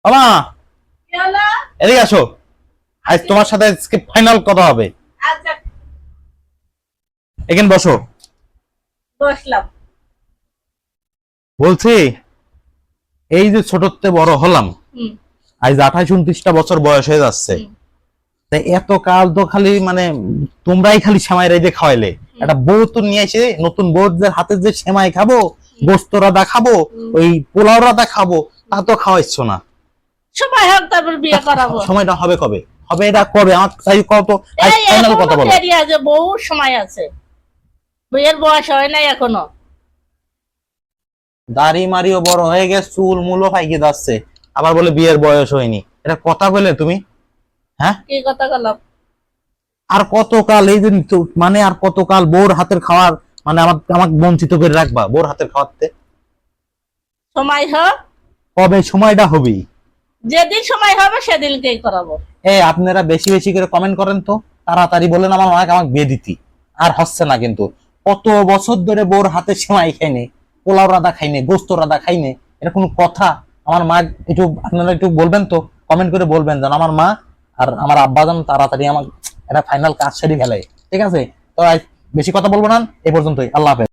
আমা কি হলো? এদিকে আসো। আজ তোমার সাথে আজকে ফাইনাল কথা হবে। আচ্ছা, এখানে বসো। বসলাম। বলছি এই যে ছোটতে বড় হলাম, হুম, আজ 28-29টা বছর বয়স হয়ে যাচ্ছে। হুম, তাই এত কাল তো খালি মানে তোমরাই খালি সেমাই রাইতে খাওয়াইলে। একটা বউ তো নিয়ে এসে নতুন বউদের হাতে যে সেমাই খাবো, গোস্ত রাদা খাবো, ওই পোলাও রাদা খাবো, তা তো খাওয়াইছ না। সময় হোক তারপর বিয়ে করাবো। সময়টা হবে কবে? হবে এটা কবে? আমার তাই কত আজ এই ফাইনাল এখনো কথা বলো। দেরি আছে, বহু সময় আছে। বিয়ের বয়স হয় নাই এখনো। দাড়ি মারিও বড় হয়ে গেছে, চুল মূলও পাইকে যাচ্ছে, আবার বলে বিয়ের বয়স হয়নি। এটা কথা বলে তুমি? হ্যাঁ, কি কথা বললাম? আর কতকাল এই যে মানে আর কতকাল বউর হাতের খাওয়ার মানে আমাকে বঞ্চিত করে রাখবা বউর হাতের খাওয়াতে? সময় হোক, কবে সময়টা হবে? যেদিন সময় হবে সেদিনকেই করাবো। আপনারা বেশি বেশি করে কমেন্ট করেন তো, তাড়াতাড়ি বলেন আমার মাকে আমাকে বিয়ে দিতি। আর হচ্ছে না কিন্তু, কত বছর ধরে বউর হাতে সেমাই খাইনি, পোলাও রাদা খাইনি, গোস্ত রাদা খাইনি, এটা কোনো কথা? আমার মা একটু আপনারা একটু বলবেন তো, কমেন্ট করে বলবেন যেন আমার মা আর আমার আব্বা যেন তাড়াতাড়ি আমার এটা ফাইনাল কাজ সেরে ফেলে। ঠিক আছে? তো আজ বেশি কথা বলবো না, এ পর্যন্তই। আল্লাহ হাফেজ।